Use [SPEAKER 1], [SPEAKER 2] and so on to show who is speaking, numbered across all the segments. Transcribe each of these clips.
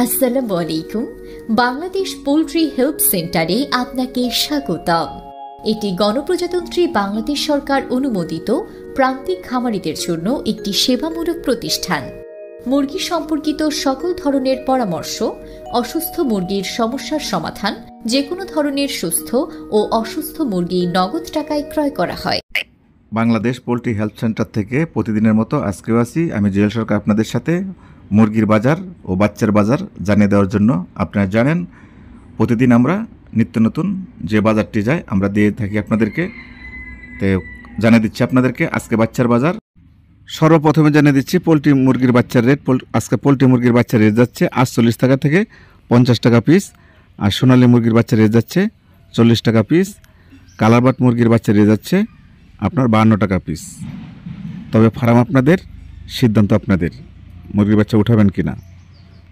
[SPEAKER 1] আসসালামু আলাইকুম। Bangladesh poultry help সেন্টারে আপনাকে স্বাগতম। এটি গণপ্রজাতন্ত্রী বাংলাদেশ সরকার অনুমোদিত প্রান্তিক খামারিদের জন্য একটি সেবামূলক প্রতিষ্ঠান। মুরগি সম্পর্কিত সকল ধরনের পরামর্শ, অসুস্থ মুরগির সমস্যার সমাধান, যে কোনো ধরনের সুস্থ ও অসুস্থ মুরগি নগদ টাকায় ক্রয় করা হয়।
[SPEAKER 2] বাংলাদেশ পোল্ট্রি হেল্প সেন্টার থেকে প্রতিদিনের মতো আজকেও আছি আমি জুয়েল সরকার আপনাদের সাথে মুরগির বাজার ও বাচ্চার বাজার জানিয়ে দেওয়ার জন্য। আপনারা জানেন প্রতিদিন আমরা নিত্য নতুন যে বাজারটি যায় আমরা দিয়ে থাকি আপনাদেরকে। তো জানিয়ে দিচ্ছি আপনাদেরকে আজকে বাচ্চার বাজার। সর্বপ্রথমে জানিয়ে দিচ্ছি পোলট্রি মুরগির বাচ্চার রেট। আজকে পোলট্রি মুরগির বাচ্চার রেট যাচ্ছে 48 টাকা থেকে 50 টাকা পিস, আর সোনালী মুরগির বাচ্চার রেট যাচ্ছে 40 টাকা পিস। কালারবাট মুরগির বাচ্চার রেট যাচ্ছে আপনার 52 টাকা পিস। তবে ফার্ম আপনাদের, সিদ্ধান্ত আপনাদের, মুরগির বাচ্চা উঠাবেন কি না।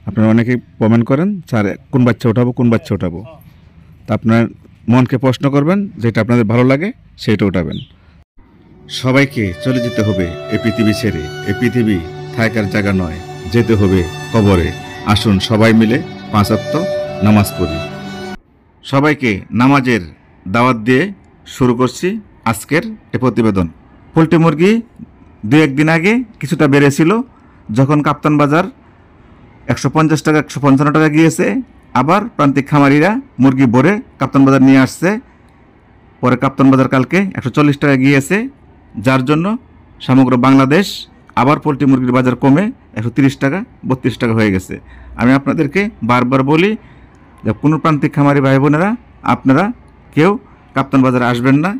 [SPEAKER 2] আপনারা অনেকেই কমেন্ট করেন স্যার কোন বাচ্চা উঠাবো কোন বাচ্চা উঠাবো, তা আপনার মনকে প্রশ্ন করবেন, যেটা আপনাদের ভালো লাগে সেইটা উঠাবেন। সবাইকে চলে যেতে হবে এই পৃথিবী ছেড়ে। এই পৃথিবী থাকার জায়গা নয়, যেতে হবে কবরে। আসুন সবাই মিলে 5 ওয়াক্ত নামাজ পড়ি। সবাইকে নামাজের দাওয়াত দিয়ে শুরু করছি আজকের এ প্রতিবেদন। পোলট্রি মুরগি 2-1 দিন আগে কিছুটা বেড়েছিল, যখন কাপ্তান বাজার 150 টাকা 155 টাকা গিয়েছে। আবার প্রান্তিক খামারিরা মুরগি ভরে কাপ্তান বাজার নিয়ে আসছে। পরে কাপ্তান বাজার কালকে 140 টাকা গিয়েছে, যার জন্য সমগ্র বাংলাদেশ আবার পোলট্রি মুরগির বাজার কমে 130 টাকা 32 টাকা হয়ে গেছে। আমি আপনাদেরকে বারবার বলি যে কোনো প্রান্তিক খামারি ভাই বোনেরা আপনারা কেউ কাপ্তান বাজারে আসবেন না,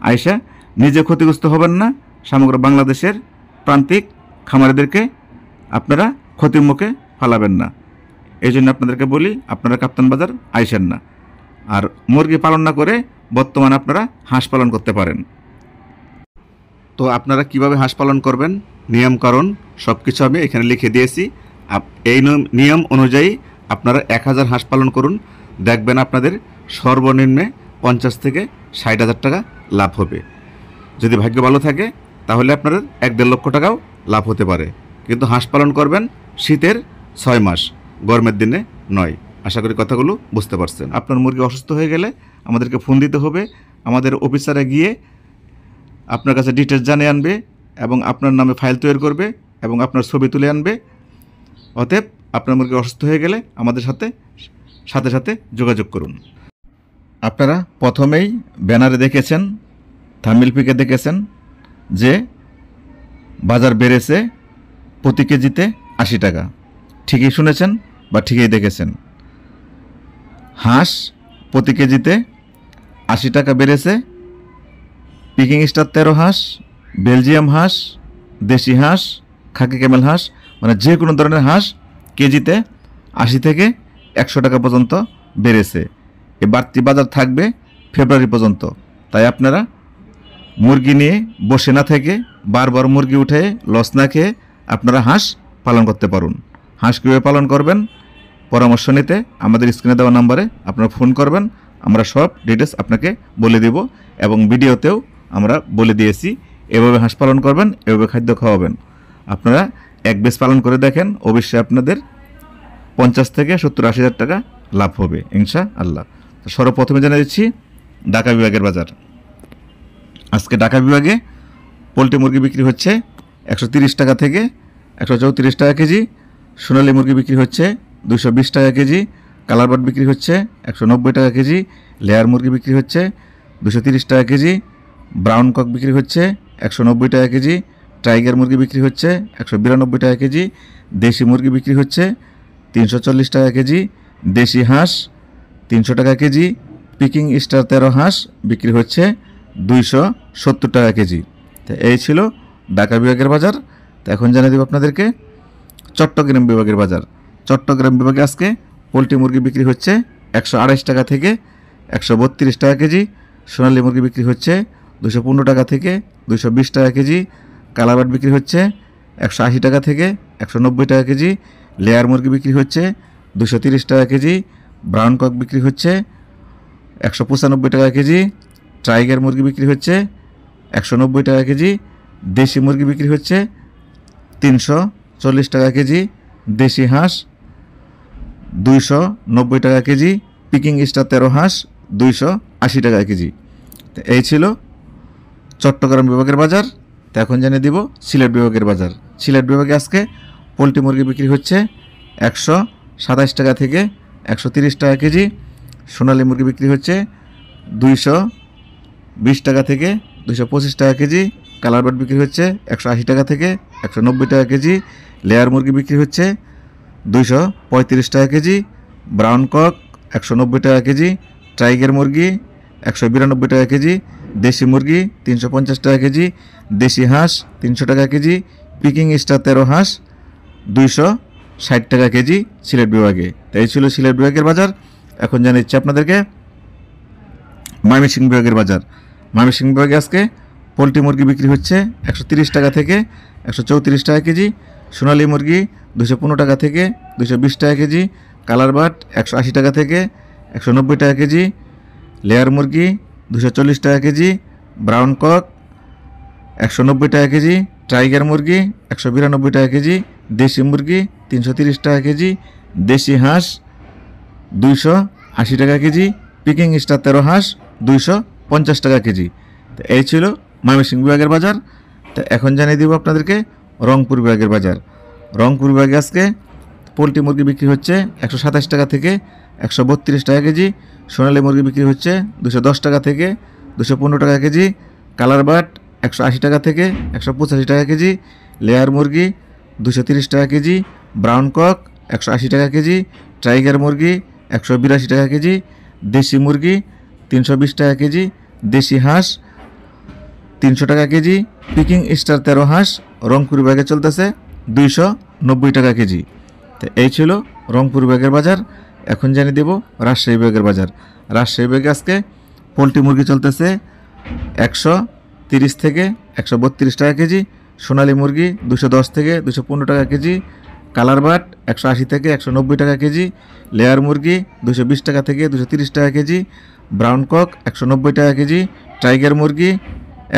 [SPEAKER 2] আয়সা নিজে ক্ষতিগ্রস্ত হবেন না, সমগ্র বাংলাদেশের প্রান্তিক খামারিদেরকে আপনারা ক্ষতির মুখে ফালাবেন না। এই জন্য আপনাদেরকে বলি আপনারা কাপ্তান বাজার আইসেন না। আর মুরগি পালন না করে বর্তমানে আপনারা হাঁস পালন করতে পারেন। তো আপনারা কিভাবে হাঁস পালন করবেন, নিয়মকানুন সব কিছু আমি এখানে লিখে দিয়েছি। এই নিয়ম অনুযায়ী আপনারা 1000 হাঁস পালন করুন, দেখবেন আপনাদের সর্বনিম্নে 50 থেকে 60 হাজার টাকা লাভ হবে। যদি ভাগ্য ভালো থাকে তাহলে আপনাদের 1-1.5 লক্ষ টাকাও লাভ হতে পারে। কিন্তু হাঁস পালন করবেন শীতের 6 মাস, গরমের দিনে নয়। আশা করি কথাগুলো বুঝতে পারছেন। আপনার মুরগি অসুস্থ হয়ে গেলে আমাদেরকে ফোন দিতে হবে। আমাদের অফিসারে গিয়ে আপনার কাছে ডিটেলস জানিয়ে আনবে এবং আপনার নামে ফাইল তৈরি করবে এবং আপনার ছবি তুলে আনবে। অতএব আপনার মুরগি অসুস্থ হয়ে গেলে আমাদের সাথে সাথে যোগাযোগ করুন। আপনারা প্রথমেই ব্যানারে দেখেছেন, থাম্বনেল পিকে দেখেছেন যে বাজার বেড়েছে প্রতি কেজিতে 80 টাকা। ঠিকই শুনেছেন বা ঠিকই দেখেছেন। হাঁস প্রতি কেজিতে 80 টাকা বেড়েছে। পিকিং স্টার 13 হাঁস, বেলজিয়াম হাঁস, দেশি হাঁস, খাকি ক্যামেল হাঁস, মানে যে কোনো ধরনের হাঁস কেজিতে 80 থেকে 100 টাকা পর্যন্ত বেড়েছে। এই বাড়তি বাজার থাকবে ফেব্রুয়ারি পর্যন্ত। তাই আপনারা মুরগি নিয়ে বসে না থেকে বারবার মুরগি উঠে লস না খেয়ে আপনারা হাঁস পালন করতে পারুন। হাঁস কীভাবে পালন করবেন পরামর্শ নিতে আমাদের স্ক্রিনে দেওয়া নাম্বারে আপনারা ফোন করবেন। আমরা সব ডিটেলস আপনাকে বলে দেব এবং ভিডিওতেও আমরা বলে দিয়েছি এভাবে হাঁস পালন করবেন, এভাবে খাদ্য খাওয়াবেন। আপনারা এক বেশ পালন করে দেখেন, অবশ্যই আপনাদের 50 থেকে 70-80 হাজার টাকা লাভ হবে ইনশাআল্লাহ। সর্বপ্রথমে জানিয়ে দিচ্ছি ঢাকা বিভাগের বাজার। আজকে ঢাকা বিভাগে পোলট্রি মুরগি বিক্রি হচ্ছে 130 টাকা থেকে 134 টাকা কেজি। সোনালী মুরগি বিক্রি হচ্ছে 220 টাকা কেজি। কালারবাট বিক্রি হচ্ছে 190 টাকা কেজি। লেয়ার মুরগি বিক্রি হচ্ছে 230 টাকা কেজি। ব্রাউন কক বিক্রি হচ্ছে 190 টাকা কেজি। টাইগার মুরগি বিক্রি হচ্ছে 192 টাকা কেজি। দেশি মুরগি বিক্রি হচ্ছে 340 টাকা কেজি। দেশি হাঁস 300 টাকা কেজি। পিকিং স্টার 13 হাঁস বিক্রি হচ্ছে 270 টাকা কেজি। তো এই ছিল ঢাকা বিভাগের বাজার। তো এখন জানিয়ে দেব আপনাদেরকে চট্টগ্রাম বিভাগের বাজার। চট্টগ্রাম বিভাগে আজকে পোলট্রি মুরগি বিক্রি হচ্ছে 128 টাকা থেকে 132 টাকা কেজি। সোনালী মুরগি বিক্রি হচ্ছে 215 টাকা থেকে 220 টাকা কেজি। কালারবাট বিক্রি হচ্ছে 180 টাকা থেকে 190 টাকা কেজি। লেয়ার মুরগি বিক্রি হচ্ছে 230 টাকা কেজি। ব্রাউন কক বিক্রি হচ্ছে 195 টাকা কেজি। টাইগার মুরগি বিক্রি হচ্ছে 190 টাকা কেজি। দেশি মুরগি বিক্রি হচ্ছে 340 টাকা কেজি। দেশি হাঁস 290 টাকা কেজি। পিকিং স্টার 13 হাঁস 280 টাকা কেজি। তো এই ছিল চট্টগ্রাম বিভাগের বাজার। তো এখন জানিয়ে দিব সিলেট বিভাগের বাজার। সিলেট বিভাগে আজকে পোলট্রি মুরগি বিক্রি হচ্ছে 127 টাকা থেকে 130 টাকা কেজি। সোনালী মুরগি বিক্রি হচ্ছে 220 টাকা থেকে 225 টাকা কেজি। কালার বার্ড বিক্রি হচ্ছে 180 টাকা থেকে 190 টাকা কেজি। লেয়ার মুরগি বিক্রি হচ্ছে 235 টাকা কেজি। ব্রাউন কক 190 টাকা কেজি। টাইগার মুরগি 192 টাকা কেজি। দেশি মুরগি 350 টাকা কেজি। দেশি হাঁস 300 টাকা কেজি। পিকিং স্টার 13 হাঁস 260 টাকা কেজি সিলেট বিভাগে। তাই ছিল সিলেট বিভাগের বাজার। এখন জানাচ্ছি আপনাদেরকে ময়মনসিংহ বিভাগের বাজার। ময়মনসিংহ বিভাগে আজকে পোলট্রি মুরগি বিক্রি হচ্ছে 130 টাকা থেকে 134 টাকা কেজি। সোনালী মুরগি 215 টাকা থেকে 220 টাকা কেজি। কালার বাট 180 টাকা থেকে 190 টাকা কেজি। লেয়ার মুরগি 240 টাকা কেজি। ব্রাউন কক 190 টাকা কেজি। টাইগার মুরগি 192 টাকা কেজি। দেশি মুরগি 330 টাকা কেজি। দেশি হাঁস 280 টাকা কেজি। পিকিং স্টার 13 হাঁস 250 টাকা কেজি। তো এই ছিল ময়মনসিংহ বিভাগের বাজার। তো এখন জানিয়ে দিব আপনাদেরকে রংপুর বিভাগের বাজার। রংপুর বিভাগে আজকে পোলট্রি মুরগি বিক্রি হচ্ছে 127 টাকা থেকে 132 টাকা কেজি। সোনালী মুরগি বিক্রি হচ্ছে 210 টাকা থেকে 215 টাকা কেজি। কালার বাট 180 টাকা থেকে 185 টাকা কেজি। লেয়ার মুরগি 230 টাকা কেজি। ব্রাউন কক 180 টাকা কেজি। টাইগার মুরগি 182 টাকা কেজি। দেশি মুরগি 320 টাকা কেজি। দেশি হাঁস 300 টাকা কেজি। পিকিং স্টার 13 হাঁস রংপুর বিভাগে চলতেছে 290 টাকা কেজি। তো এই ছিল রংপুর বিভাগের বাজার। এখন জানিয়ে দেব রাজশাহী বিভাগের বাজার। রাজশাহী বিভাগে আজকে পোলট্রি মুরগি চলতেছে 130 থেকে 132 টাকা কেজি। সোনালী মুরগি 210 থেকে 215 টাকা কেজি। কালার বাট 180 থেকে 190 টাকা কেজি। লেয়ার মুরগি 220 টাকা থেকে 230 টাকা কেজি। ব্রাউন কক 190 টাকা কেজি। টাইগার মুরগি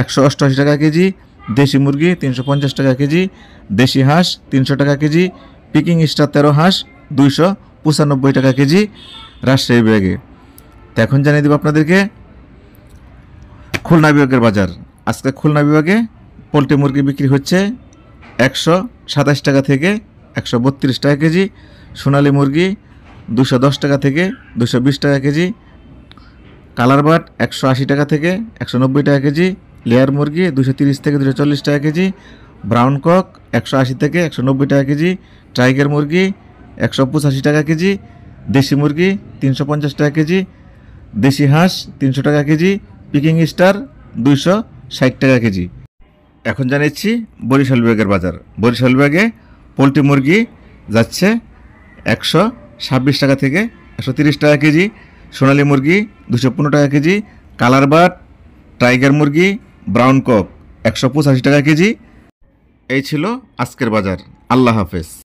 [SPEAKER 2] 188 টাকা কেজি। দেশি মুরগি 350 টাকা কেজি। দেশি হাঁস 300 টাকা কেজি। পিকিং স্টার 13 হাঁস 295 টাকা কেজি রাজশাহী বিভাগে। তো এখন জানিয়ে দেব আপনাদেরকে খুলনা বিভাগের বাজার। আজকে খুলনা বিভাগে পোলট্রি মুরগি বিক্রি হচ্ছে 127 টাকা থেকে 132 টাকা কেজি। সোনালী মুরগি 210 টাকা থেকে 220 টাকা কেজি। কালার বাট 180 টাকা থেকে 190 টাকা কেজি। লেয়ার মুরগি 230 থেকে 240 টাকা কেজি। ব্রাউন কক 180 থেকে 190 টাকা কেজি। টাইগার মুরগি 185 টাকা কেজি। দেশি মুরগি 350 টাকা কেজি। দেশি হাঁস 300 টাকা কেজি। পিকিং স্টার 260 টাকা কেজি। এখন জানাচ্ছি বরিশাল বিভাগের বাজার। বরিশাল বিভাগে পোলট্রি মুরগি যাচ্ছে 126 টাকা থেকে 130 টাকা কেজি। সোনালী মুরগি 215 টাকা কেজি। কালার বাট টাইগার মুরগি ব্রাউন কক 185 টাকা কেজি। এই ছিল আজকের বাজার। আল্লাহ হাফেজ।